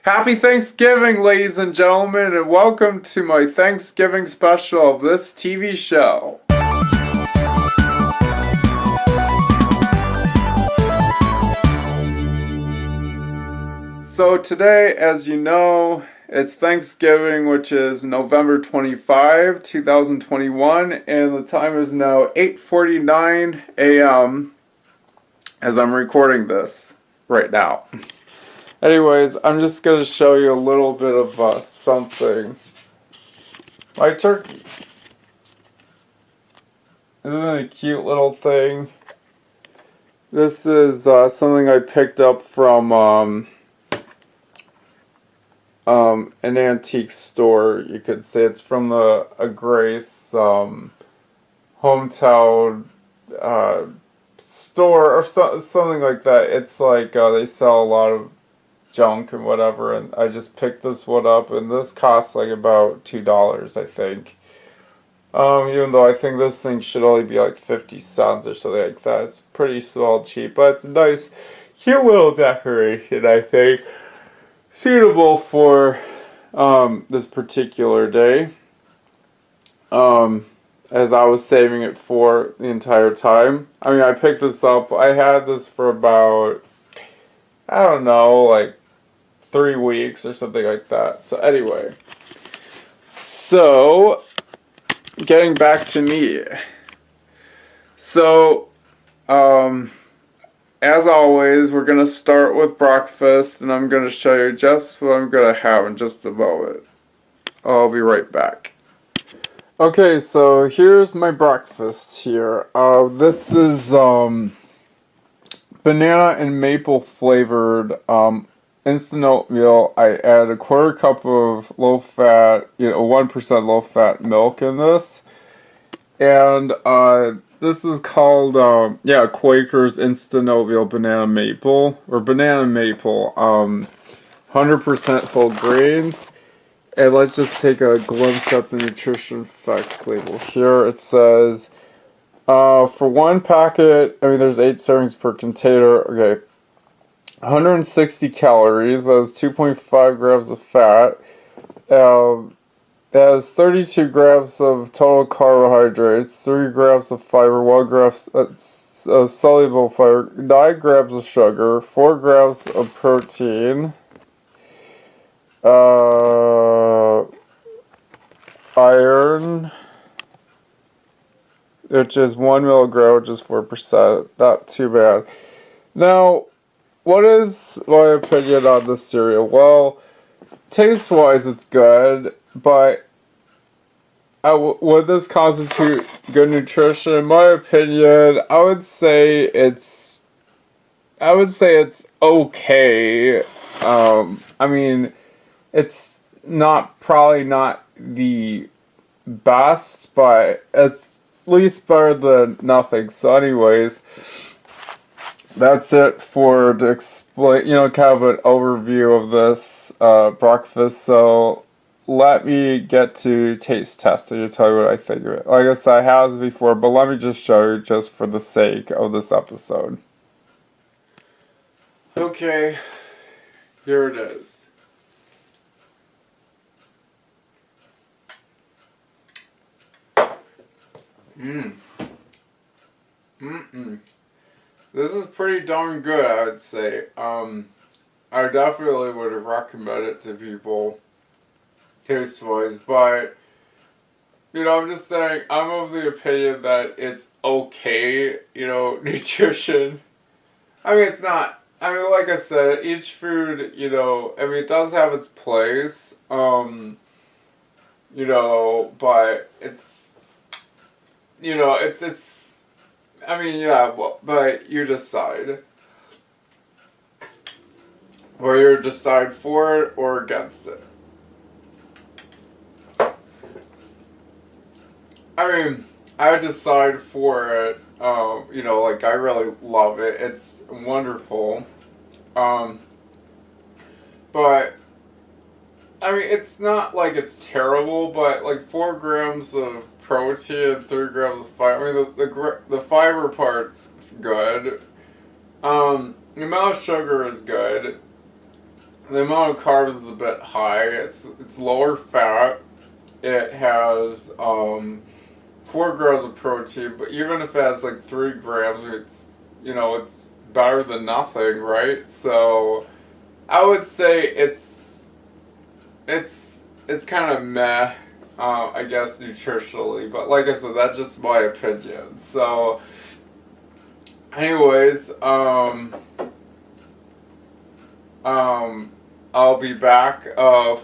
Happy Thanksgiving, ladies and gentlemen, and welcome to my Thanksgiving special of this TV show. So today, as you know, it's Thanksgiving, which is November 25, 2021, and the time is now 8:49 a.m. as I'm recording this right now. Anyways, I'm just going to show you a little bit of something. My turkey. Isn't it a cute little thing? This is something I picked up from an antique store. You could say it's from a Grace hometown store or something like that. It's like they sell a lot of junk and whatever, and I just picked this one up, and this costs like about $2, I think. Even though I think this thing should only be like 50 cents or something like that. It's pretty small, cheap, but it's a nice, cute little decoration, I think. Suitable for this particular day. As I was saving it for the entire time. I mean, I picked this up. I had this for about, I don't know, like 3 weeks or something like that. So anyway. So, getting back to me. So, as always, we're going to start with breakfast, and I'm going to show you just what I'm going to have in just a moment. I'll be right back. Okay, so here's my breakfast here. This is banana and maple flavored instant oatmeal. I add a quarter cup of low-fat, 1% low-fat milk in this. And this is called, Quaker's Instant Oatmeal Banana Maple, or Banana Maple, 100% whole grains. And let's just take a glimpse at the nutrition facts label. Here it says, for one packet, there's 8 servings per container, okay, 160 calories, that is 2.5 grams of fat, it has 32 grams of total carbohydrates, 3 grams of fiber, 1 gram of soluble fiber, 9 grams of sugar, 4 grams of protein, iron, which is 1 milligram, which is 4%, not too bad. Now, what is my opinion on this cereal? Well, taste-wise, it's good, but would this constitute good nutrition? In my opinion, I would say it's okay. It's probably not the best, but it's at least better than nothing. So anyways, that's it to explain, kind of an overview of this breakfast. So let me get to taste testing to tell you what I think of it. Like I said, I have this before, but let me just show you just for the sake of this episode. Okay, here it is. This is pretty darn good, I would say. I definitely would recommend it to people, taste-wise, but, I'm just saying, I'm of the opinion that it's okay, nutrition. It's not, like I said, each food, it does have its place, but it's, but you decide. Or you decide for it or against it. I decide for it, I really love it. It's wonderful. But, it's not like it's terrible, but like 4 grams of protein, 3 grams of fiber. The fiber part's good. The amount of sugar is good. the amount of carbs is a bit high. It's lower fat. It has 4 grams of protein, but even if it has like 3 grams, it's better than nothing, right? So I would say it's kind of meh, I guess nutritionally. But like I said, that's just my opinion. So, anyways, I'll be back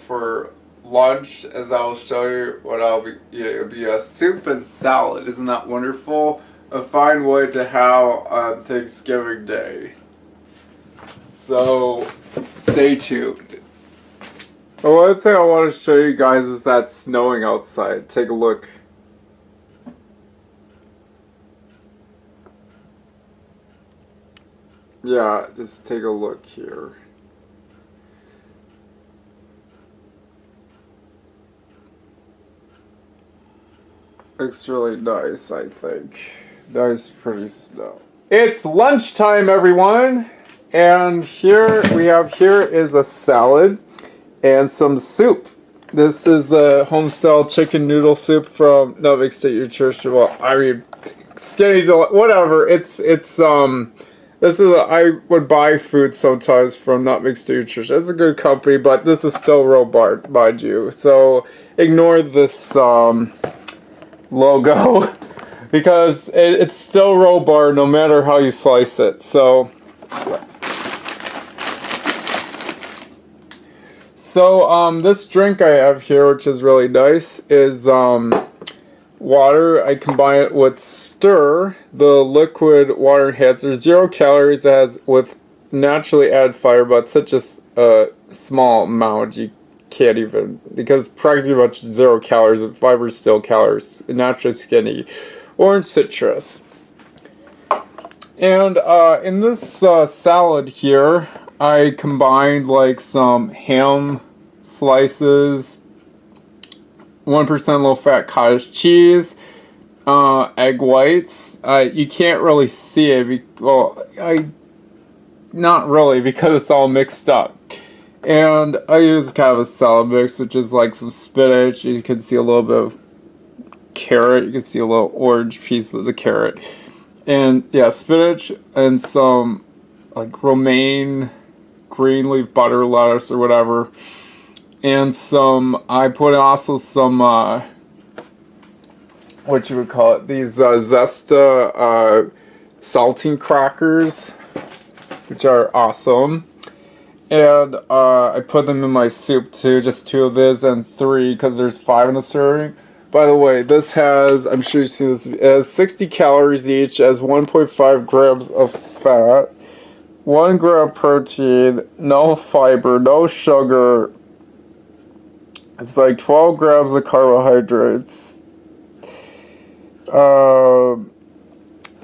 for lunch, as I'll show you what I'll be eating. It'll be a soup and salad. Isn't that wonderful? A fine way to have on Thanksgiving Day. So, stay tuned. The one thing I want to show you guys is that it's snowing outside. Take a look. Yeah, just take a look here. Looks really nice, I think. Nice, pretty snow. It's lunchtime, everyone! And here is a salad and some soup. This is the homestyle chicken noodle soup from Nutmeg State Nutrition. Well, I mean, skinny, whatever. I would buy food sometimes from Nutmeg State Nutrition. It's a good company, but this is still real bar, mind you. So ignore this logo because it's still roll bar no matter how you slice it. So this drink I have here, which is really nice, is water. I combine it with Stir, the liquid water enhancer, 0 calories, as with naturally added fiber, but such a small amount you can't even, because it's practically much 0 calories, and fiber is still calories, naturally skinny. Orange citrus. And in this salad here, I combined like some ham slices, 1% low-fat cottage cheese, egg whites. You can't really see it. Not really, because it's all mixed up. And I use kind of a salad mix, which is like some spinach. You can see a little bit of carrot. You can see a little orange piece of the carrot. And yeah, spinach and some like romaine green leaf butter lettuce or whatever. And I put also some, what you would call it, these Zesta saltine crackers, which are awesome. And I put them in my soup too, just 2 of this and 3 because there's 5 in a serving. By the way, this has, I'm sure you've seen this, it has 60 calories each, has 1.5 grams of fat, 1 gram protein, no fiber, no sugar. It's like 12 grams of carbohydrates.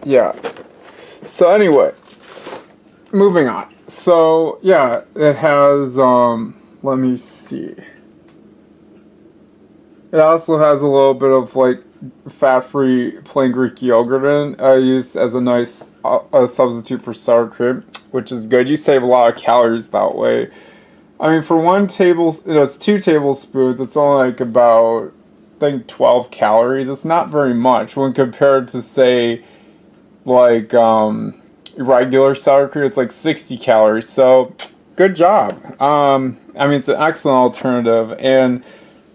Yeah. So anyway, moving on. So yeah, it has, let me see. It also has a little bit of like fat-free plain Greek yogurt in it. I use as a nice substitute for sour cream, which is good. You save a lot of calories that way. I mean, for it's 2 tablespoons. It's only like about, I think, 12 calories. It's not very much when compared to, say, like regular sour cream. It's like 60 calories. So, good job. I mean, it's an excellent alternative, and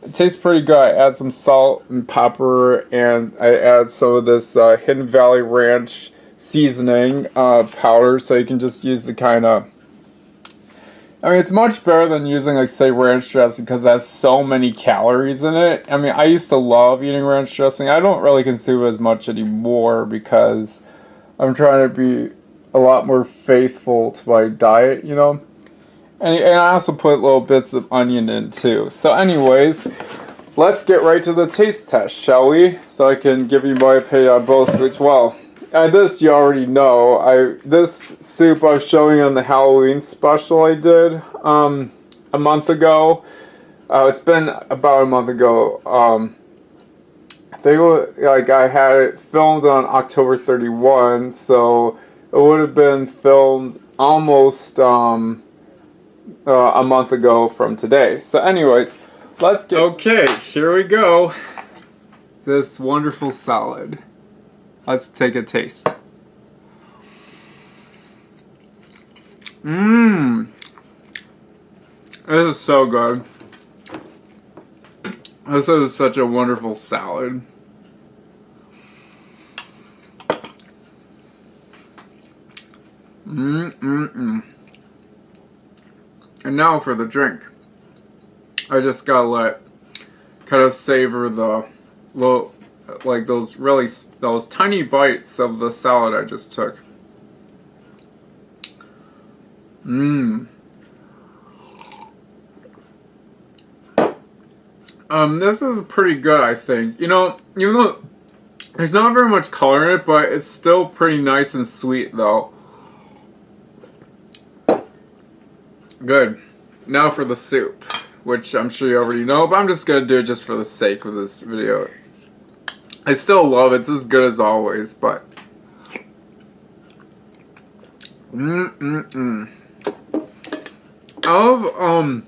it tastes pretty good. I add some salt and pepper, and I add some of this Hidden Valley Ranch seasoning powder, so you can just use the kind of, I mean, it's much better than using, like, say, ranch dressing because it has so many calories in it. I mean, I used to love eating ranch dressing. I don't really consume it as much anymore because I'm trying to be a lot more faithful to my diet, you know? And I also put little bits of onion in, too. So anyways, let's get right to the taste test, shall we? So I can give you my opinion on both foods. Well, this you already know. This soup I was showing on the Halloween special I did a month ago. It's been about a month ago. I think I had it filmed on October 31, so it would have been filmed almost a month ago from today. So anyways, let's get... Okay, here we go. This wonderful salad. Let's take a taste. Mmm. This is so good. This is such a wonderful salad. And now for the drink. I just gotta kind of savor the little, like those tiny bites of the salad I just took. This is pretty good, I think. You know, even though there's not very much color in it, but it's still pretty nice and sweet, though. Good. Now for the soup, which I'm sure you already know, but I'm just gonna do it just for the sake of this video. I still love it. It's as good as always, but... Of,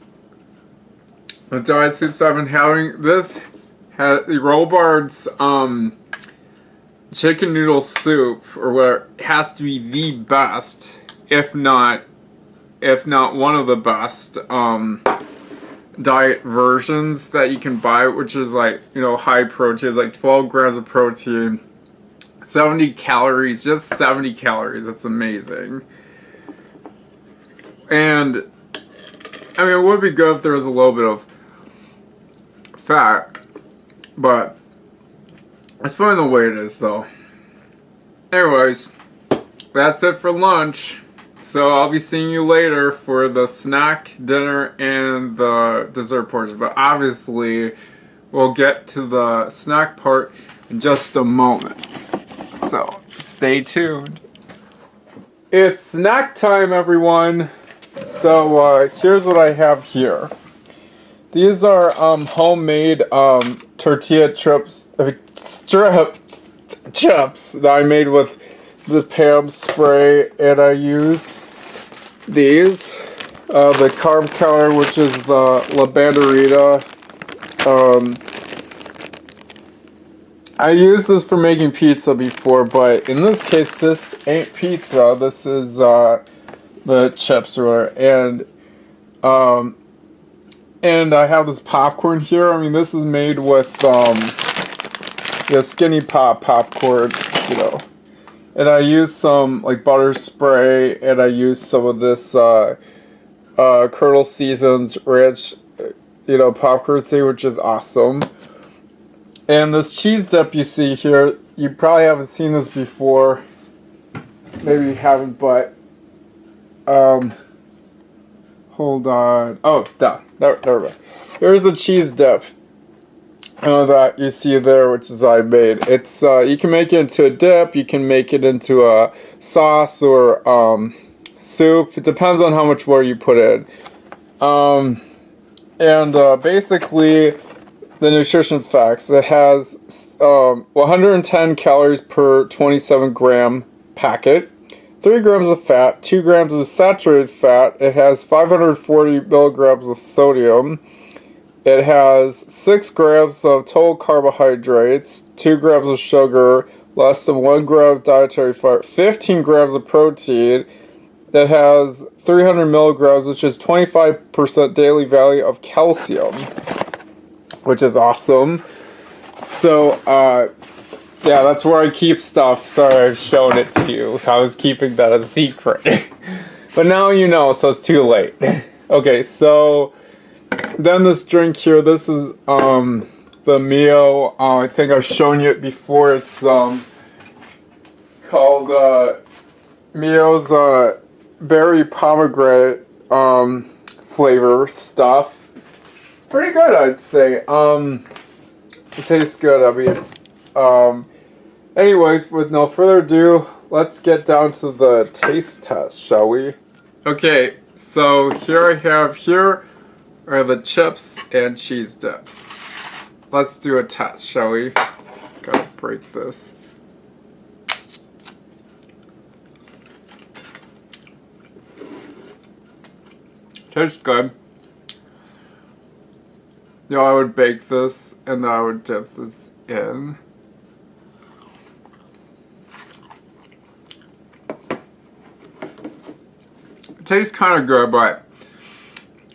the diet soups I've been having, this has the Robards, chicken noodle soup, or whatever, has to be the best, if not one of the best, diet versions that you can buy, which is like, you know, high protein. It's like 12 grams of protein, 70 calories, just 70 calories. It's amazing. And I mean, it would be good if there was a little bit of fat, but it's fine the way it is, though. Anyways, that's it for lunch. So I'll be seeing you later for the snack, dinner, and the dessert portion. But obviously, we'll get to the snack part in just a moment. So stay tuned. It's snack time, everyone. So here's what I have here. These are homemade tortilla chips that I made with the Pam spray, and I used these, the carb counter, which is the La Banderita. I used this for making pizza before, but in this case, this ain't pizza. This is the chips or whatever, and I have this popcorn here. I mean, this is made with the Skinny Pop popcorn, you know. And I used some like butter spray, and I used some of this Colonel Seasons ranch, you know, popcorn seed, which is awesome. And this cheese dip you see here, you probably haven't seen this before. Maybe you haven't, but hold on. Oh, done. There we go. Here's the cheese dip that you see there, which is I made. It's you can make it into a dip, you can make it into a sauce or soup. It depends on how much water you put in. Basically, the nutrition facts. It has 110 calories per 27 gram packet, 3 grams of fat, 2 grams of saturated fat. It has 540 milligrams of sodium. It has 6 grams of total carbohydrates, 2 grams of sugar, less than 1 gram of dietary fiber, 15 grams of protein. It has 300 milligrams, which is 25% daily value of calcium, which is awesome. So, yeah, that's where I keep stuff. Sorry, I've shown it to you. I was keeping that a secret. But now you know, so it's too late. Okay, so then this drink here, this is the Mio. I think I've shown you it before. It's called Mio's berry pomegranate flavor stuff. Pretty good, I'd say. It tastes good. I mean, it's anyways, with no further ado, let's get down to the taste test, shall we? Okay, so here are the chips and cheese dip. Let's do a test, shall we? Gotta break this. Tastes good. You know, I would bake this and I would dip this in. It tastes kind of good, but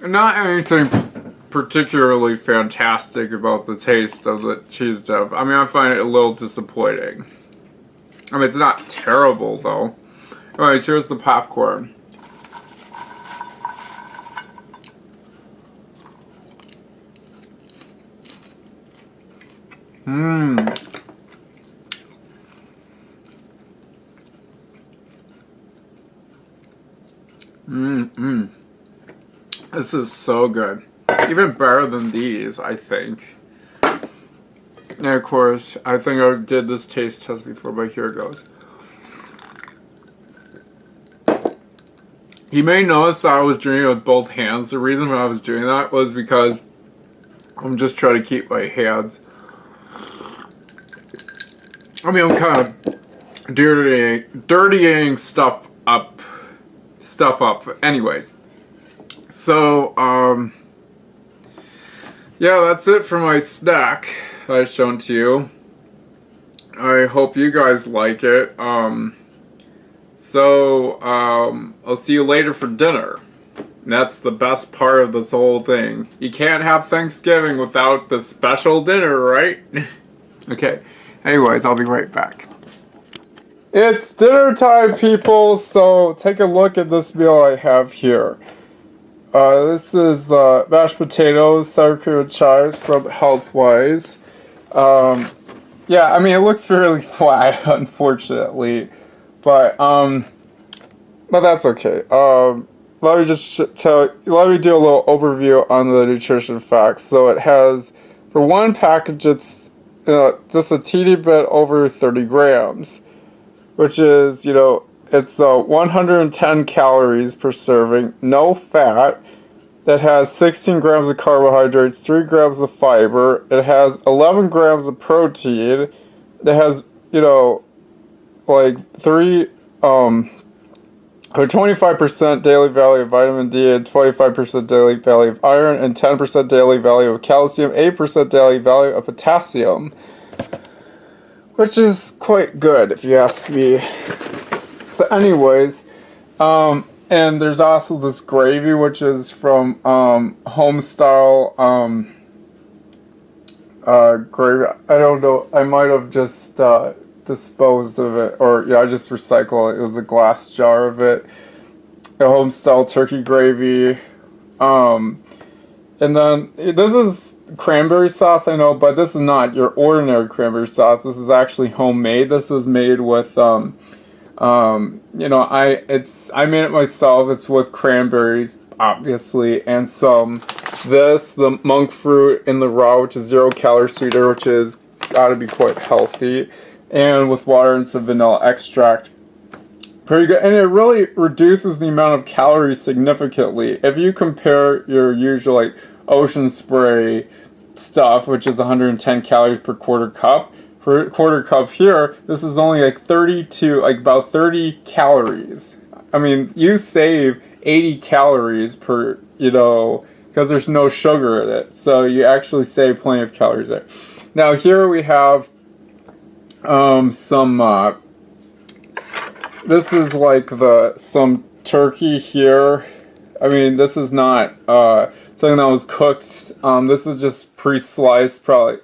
not anything particularly fantastic about the taste of the cheese dip. I mean, I find it a little disappointing. I mean, it's not terrible, though. Anyways, here's the popcorn. This is so good. Even better than these, I think. And of course, I think I did this taste test before, but here it goes. You may notice I was drinking it with both hands. The reason why I was doing that was because I'm just trying to keep my hands. I mean, I'm kind of dirtying stuff up. Anyways. So, yeah, that's it for my snack I've shown to you. I hope you guys like it. I'll see you later for dinner. And that's the best part of this whole thing. You can't have Thanksgiving without the special dinner, right? Okay. Anyways, I'll be right back. It's dinner time, people, so take a look at this meal I have here. This is the mashed potatoes, sour cream and chives from Healthwise. Yeah, I mean, it looks fairly flat, unfortunately, but that's okay. Let me just let me do a little overview on the nutrition facts. So it has, for one package, it's just a teeny bit over 30 grams, which is, it's 110 calories per serving, no fat. That has 16 grams of carbohydrates, 3 grams of fiber. It has 11 grams of protein. It has, like 25% daily value of vitamin D, and 25% daily value of iron, and 10% daily value of calcium, 8% daily value of potassium, which is quite good if you ask me. So anyways, and there's also this gravy, which is from Homestyle gravy. I don't know. I might have just disposed of it, or I just recycled it. It was a glass jar of it. A Homestyle turkey gravy. And then this is cranberry sauce, I know, but this is not your ordinary cranberry sauce. This is actually homemade. This was made with I made it myself. It's with cranberries, obviously, and the monk fruit in the raw, which is 0 calorie sweetener, which is gotta be quite healthy, and with water and some vanilla extract. Pretty good, and it really reduces the amount of calories significantly. If you compare your usual Ocean Spray stuff, which is 110 calories per quarter cup. For a quarter cup here, this is only about 30 calories. I mean, you save 80 calories per, because there's no sugar in it. So you actually save plenty of calories there. Now here we have this is some turkey here. I mean, this is not something that was cooked. This is just pre-sliced, probably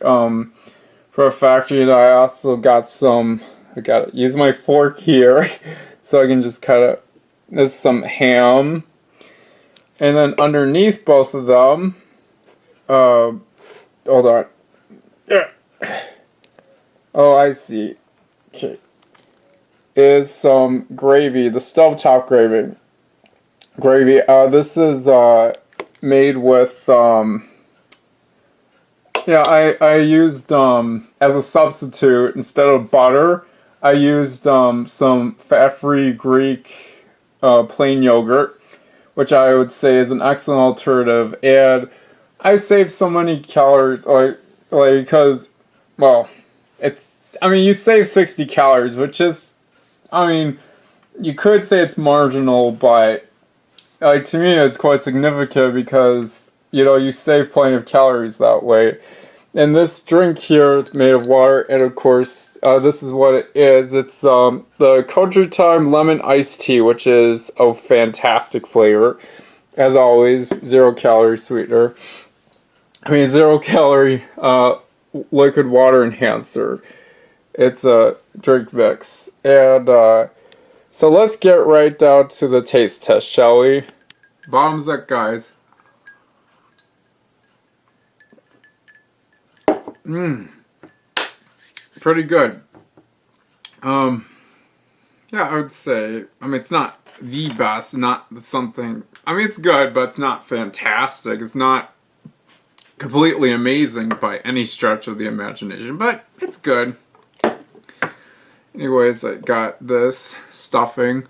for a factory. And I also got I gotta use my fork here so I can just this is some ham. And then underneath both of them, hold on. Yeah. Oh, I see. Okay. Is some gravy, the stovetop gravy. This is made with I used as a substitute, instead of butter, I used some fat-free Greek plain yogurt, which I would say is an excellent alternative, and I saved so many calories, because, you save 60 calories, which is, you could say it's marginal, but like, to me, it's quite significant because, you know, you save plenty of calories that way. And this drink here is made of water, and of course, this is what it is. It's the Culture Time Lemon Iced Tea, which is a fantastic flavor. As always, 0-calorie sweetener. I mean, 0-calorie liquid water enhancer. It's a drink mix. And so let's get right down to the taste test, shall we? Bottoms up, guys. Pretty good. Yeah, I would say, I mean, it's not the best, not something, I mean, it's good, but it's not fantastic. It's not completely amazing by any stretch of the imagination, but it's good. Anyways, I got this stuffing.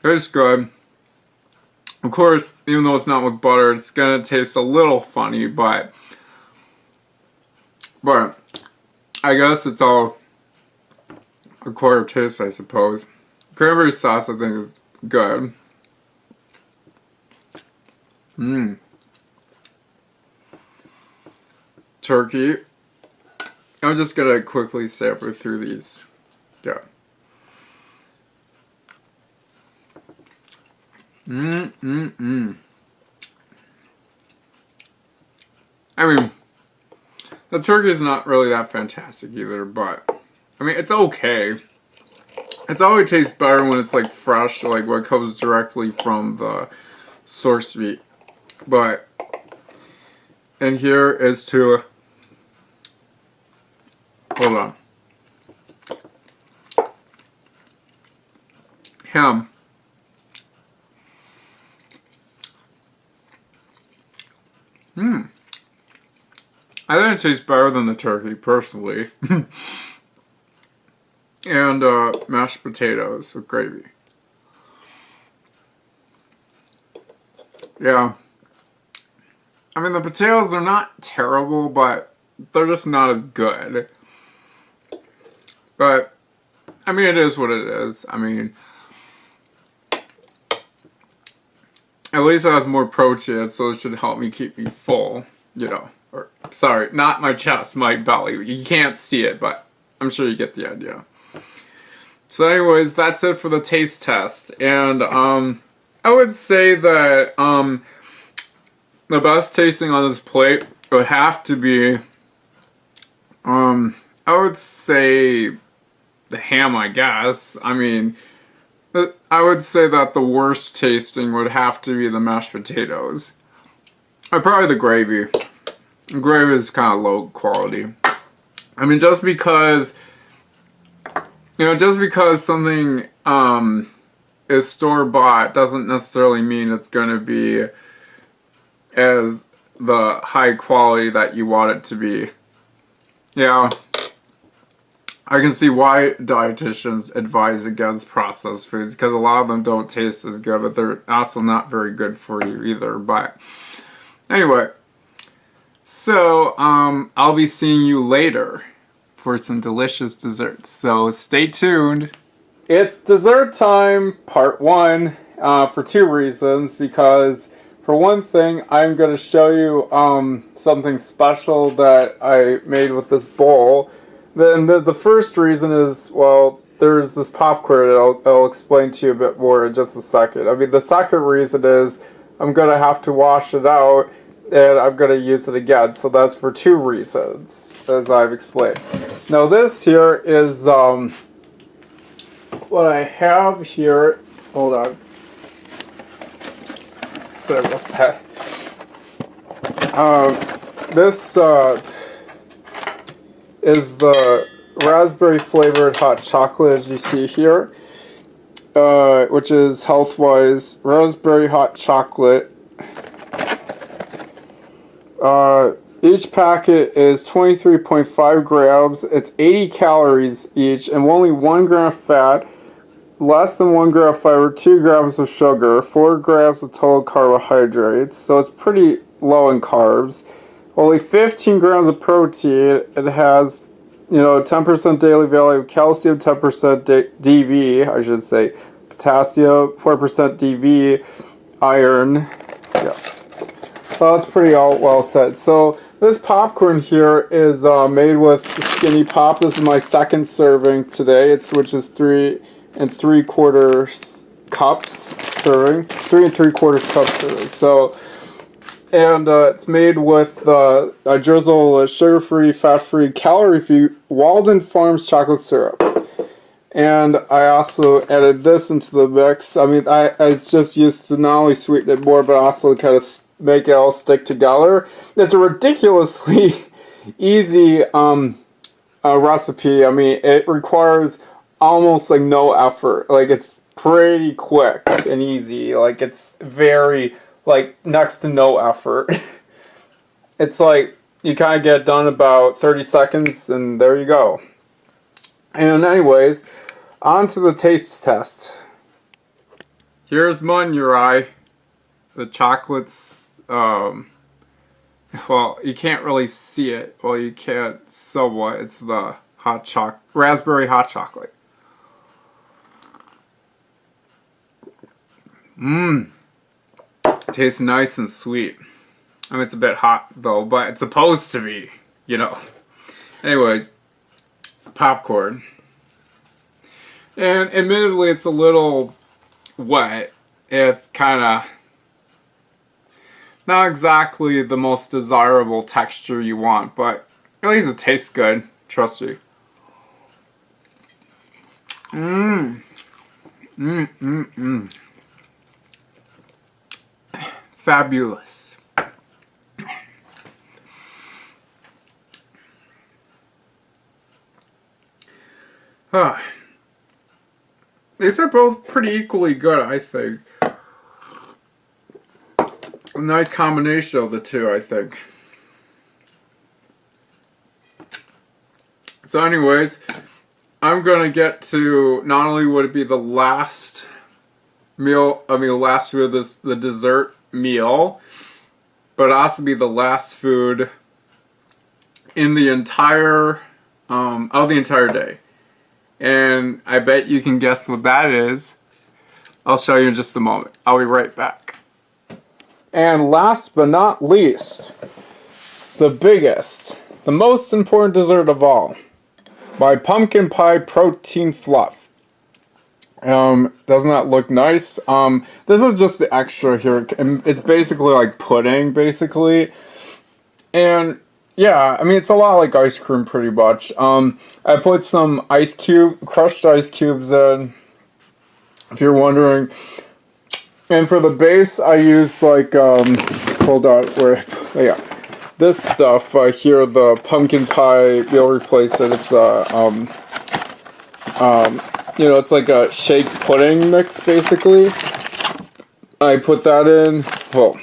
It's good. Of course, even though it's not with butter, it's gonna taste a little funny, but I guess it's all acquired taste, I suppose. Cranberry sauce, I think, is good. Turkey. I'm just gonna quickly savor through these. Yeah. I mean, the turkey is not really that fantastic either, but I mean, it's okay. It's always tastes better when it's like fresh, like what comes directly from the source meat. But, and here is to, hold on, ham. I think it tastes better than the turkey, personally. And mashed potatoes with gravy. Yeah. I mean, the potatoes are not terrible, but they're just not as good. But, I mean, it is what it is. I mean, at least it has more protein, so it should help me keep me full, you know. Or, sorry, not my chest, my belly. You can't see it, but I'm sure you get the idea. So anyways, that's it for the taste test. And I would say that the best tasting on this plate would have to be, I would say the ham, I guess. I mean, I would say that the worst tasting would have to be the mashed potatoes. Or probably the gravy. The gravy is kind of low quality. I mean, just because, you know, just because something is store-bought doesn't necessarily mean it's going to be as the high quality that you want it to be. Yeah, I can see why dietitians advise against processed foods, because a lot of them don't taste as good, but they're also not very good for you either. But anyway, so I'll be seeing you later for some delicious desserts, so stay tuned. It's dessert time, part 1, for 2 reasons. Because for one thing, I'm going to show you something special that I made with this bowl. Then the first reason is, well, there's this popcorn that I'll explain to you a bit more in just a second. I mean, the second reason is I'm going to have to wash it out and I'm going to use it again. So that's for 2 reasons, as I've explained. Now this here is what I have here. Hold on. Sorry about that. This is the raspberry flavored hot chocolate, as you see here, which is health-wise raspberry hot chocolate. Each packet is 23.5 grams. It's 80 calories each, and only 1 gram of fat, less than 1 gram of fiber, 2 grams of sugar, 4 grams of total carbohydrates. So it's pretty low in carbs. Only 15 grams of protein. It has, 10% daily value of calcium, 10% DV, I should say, potassium, 4% DV, iron. Yeah. So that's pretty all well said. So this popcorn here is made with Skinny Pop. This is my second serving today. Which is 3 3/4 cups serving. 3 3/4 cups serving. So, and it's made with a drizzle of sugar-free, fat-free, calorie-free Walden Farms chocolate syrup. And I also added this into the mix. I mean, it's just used to not only sweeten it more, but also kind of make it all stick together. It's a ridiculously easy recipe. I mean, it requires almost like no effort. Like, it's pretty quick and easy. Like, it's very, like, next to no effort. It's like, you kind of get it done about 30 seconds, and there you go. And anyways, on to the taste test. Here's mine, your eye. The chocolate's, well, you can't really see it. Well, you can't somewhat. It's the raspberry hot chocolate. Tastes nice and sweet. I mean, it's a bit hot though, but it's supposed to be, you know. Anyways, popcorn. And admittedly, it's a little wet. It's kind of not exactly the most desirable texture you want, but at least it tastes good. Trust me. Fabulous. These are both pretty equally good, I think. A nice combination of the two, I think. So anyways, I'm going to get to, not only would it be the last meal, last food of the dessert meal, but also be the last food in the entire, of the entire day. And I bet you can guess what that is. I'll show you in just a moment. I'll be right back. And last but not least, the biggest, the most important dessert of all, my pumpkin pie protein fluff. Doesn't that look nice? This is just the extra here. It's basically like pudding, basically. And yeah, I mean, it's a lot like ice cream, pretty much. I put some crushed ice cubes in, if you're wondering. And for the base, I use like, hold on, this stuff here, the pumpkin pie meal replacer. It's it's like a shake pudding mix, basically. I put that in. Well,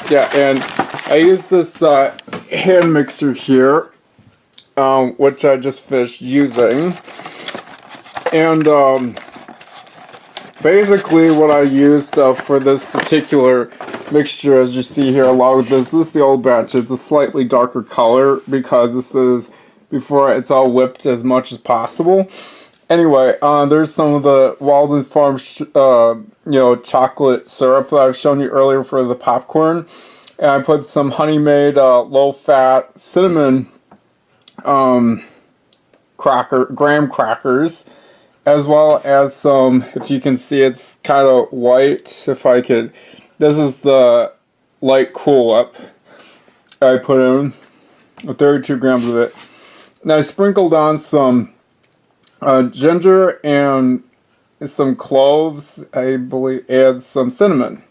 yeah, and I use this hand mixer here, which I just finished using. And basically what I used for this particular mixture, as you see here, along with this is the old batch. It's a slightly darker color because this is before it's all whipped as much as possible. Anyway, there's some of the Walden Farms, chocolate syrup that I've shown you earlier for the popcorn. And I put some honey-made, low-fat cinnamon graham crackers, as well as some, if you can see, it's kind of white, if I could. This is the light Cool Up I put in, 32 grams of it. And I sprinkled on some ginger and some cloves, I believe, and some cinnamon.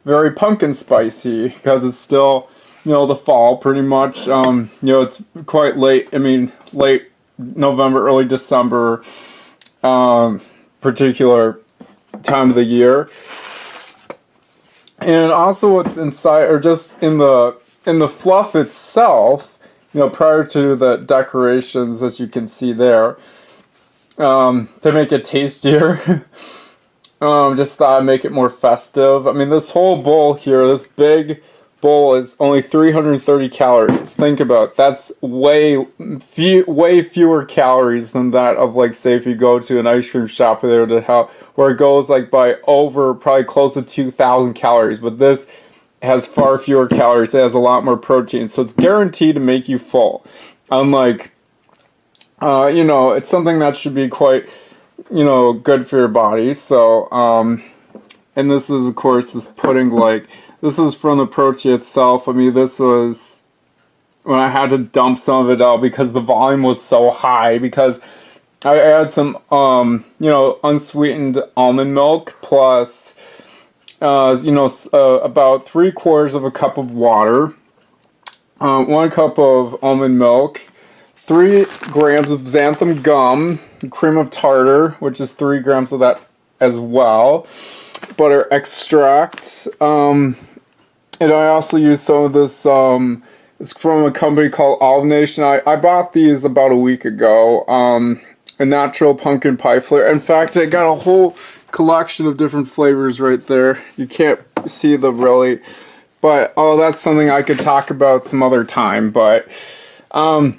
Very pumpkin spicy, because it's still, the fall, pretty much. It's quite late, late November, early December, particular time of the year. And also what's inside, or just in the fluff itself, prior to the decorations, as you can see there, to make it tastier. Just thought I'd make it more festive. I mean, this whole bowl here, this big bowl is only 330 calories. Think about it. That's way fewer calories than that of, like, say if you go to an ice cream shop where it goes like by over probably close to 2,000 calories. But this has far fewer calories. It has a lot more protein, so it's guaranteed to make you full. Unlike, it's something that should be quite, good for your body. So, and this is, of course, this pudding, like, this is from the protein itself. I mean, this was when I had to dump some of it out because the volume was so high, because I added some, unsweetened almond milk plus, about 3/4 of a cup of water, 1 cup of almond milk, 3 grams of xanthan gum, cream of tartar, which is 3 grams of that as well, butter extract, and I also use some of this, it's from a company called Olive Nation. I bought these about a week ago, a natural pumpkin pie flavor. In fact, I got a whole collection of different flavors right there. You can't see them really, but that's something I could talk about some other time. But and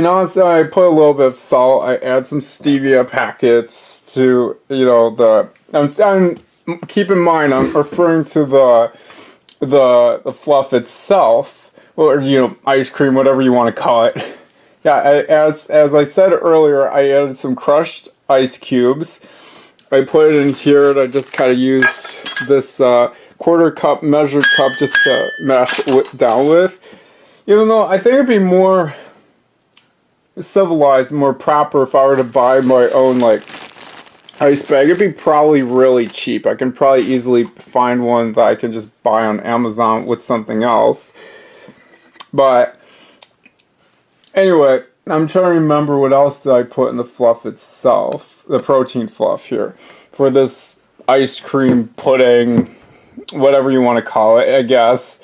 also I put a little bit of salt. I add some stevia packets to I'm keep in mind I'm referring to the fluff itself, or ice cream, whatever you want to call it. Yeah, as I said earlier, I added some crushed ice cubes. I put it in here, and I just kind of used this quarter cup measured cup just to mash it down with. Even though I think it'd be more civilized, more proper if I were to buy my own, like, ice bag. It'd be probably really cheap. I can probably easily find one that I can just buy on Amazon with something else. But anyway, I'm trying to remember what else did I put in the fluff itself, the protein fluff here, for this ice cream pudding, whatever you want to call it, I guess.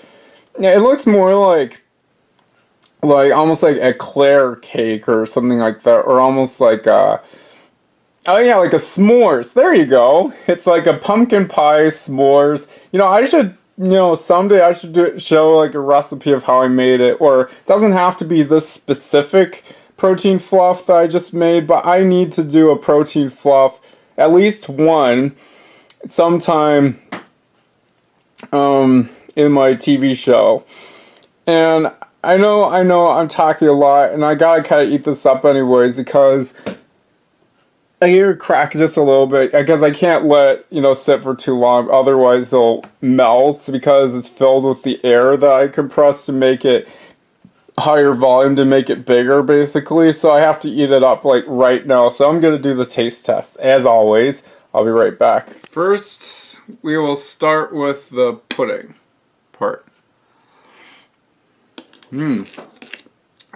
Yeah, it looks more like almost like eclair cake or something like that, or almost like like a s'mores. There you go. It's like a pumpkin pie s'mores. I should, someday I should show like a recipe of how I made it, or it doesn't have to be this specific protein fluff that I just made, but I need to do a protein fluff, at least one, sometime in my TV show. And I know I'm talking a lot, and I gotta kind of eat this up anyways, because I hear it crack just a little bit, because I can't let sit for too long, otherwise it'll melt, because it's filled with the air that I compress to make it higher volume, to make it bigger, basically. So I have to eat it up like right now. So I'm gonna do the taste test as always. I'll be right back. First, we will start with the pudding part.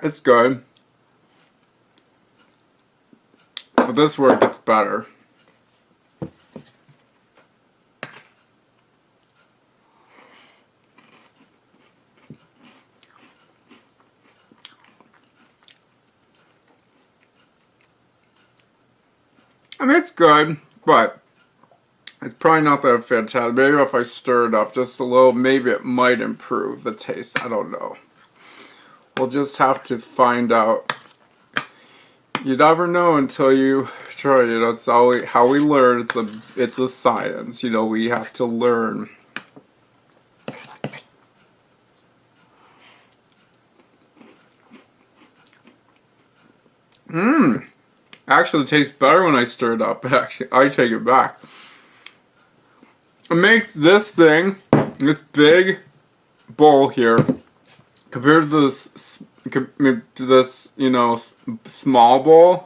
It's good. But this where it gets better. I mean, it's good, but it's probably not that fantastic. Maybe if I stir it up just a little, maybe it might improve the taste. I don't know. We'll just have to find out. You never know until you try it. That's how we learn. It's a science. We have to learn. Actually, it tastes better when I stir it up. Actually, I take it back. It makes this thing, this big bowl here, compared to this, small bowl.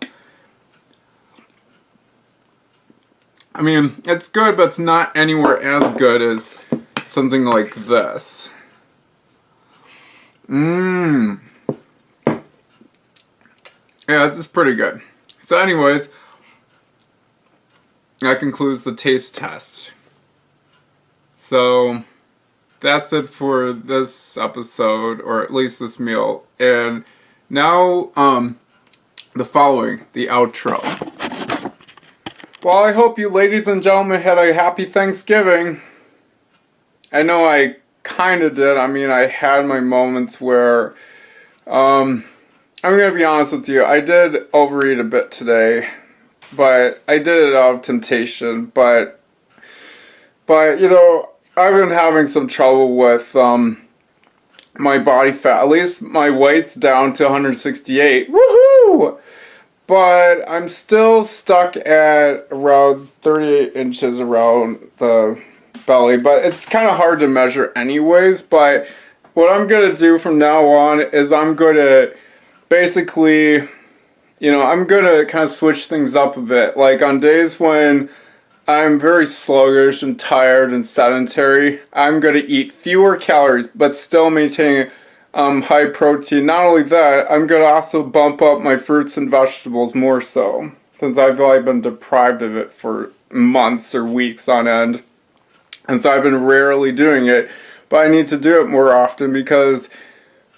I mean, it's good, but it's not anywhere as good as something like this. Yeah, this is pretty good. So anyways, that concludes the taste test. So that's it for this episode, or at least this meal. And now, the outro. Well, I hope you ladies and gentlemen had a happy Thanksgiving. I know I kind of did. I mean, I had my moments where, I'm going to be honest with you, I did overeat a bit today, but I did it out of temptation, but, I've been having some trouble with, my body fat. At least my weight's down to 168. Woohoo! But I'm still stuck at around 38 inches around the belly. But it's kind of hard to measure anyways. But what I'm going to do from now on is I'm going to basically, I'm going to kind of switch things up a bit. Like on days when I'm very sluggish and tired and sedentary, I'm going to eat fewer calories but still maintain high protein. Not only that, I'm going to also bump up my fruits and vegetables more so, since I've really been deprived of it for months or weeks on end. And so I've been rarely doing it, but I need to do it more often because,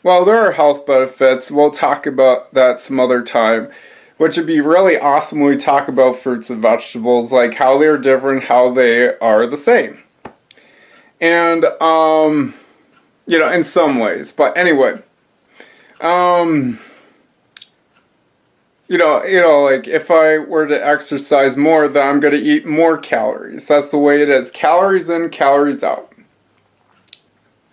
well, there are health benefits. We'll talk about that some other time. Which would be really awesome when we talk about fruits and vegetables, like how they're different, how they are the same. And, in some ways. But anyway, like if I were to exercise more, then I'm going to eat more calories. That's the way it is. Calories in, calories out.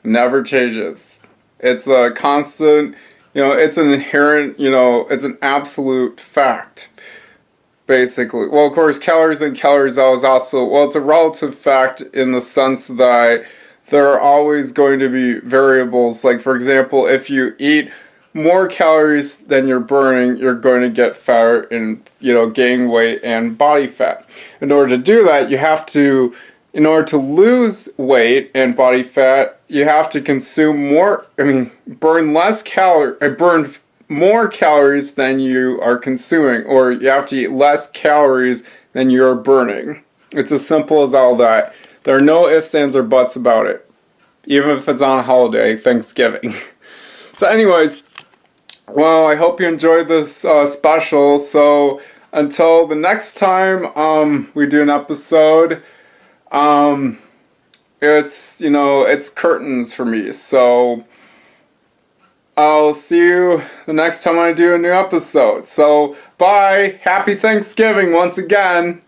Never changes. It's a constant... it's an inherent, it's an absolute fact, basically. Well, of course, calories in, calories out is also, it's a relative fact in the sense that there are always going to be variables. Like, for example, if you eat more calories than you're burning, you're going to get fatter and, gain weight and body fat. In order to do that, in order to lose weight and body fat, you have to burn more calories than you are consuming, or you have to eat less calories than you're burning. It's as simple as all that. There are no ifs, ands, or buts about it, even if it's on a holiday, Thanksgiving. So anyways, well, I hope you enjoyed this special. So until the next time we do an episode, it's curtains for me, so I'll see you the next time I do a new episode. So, bye! Happy Thanksgiving once again!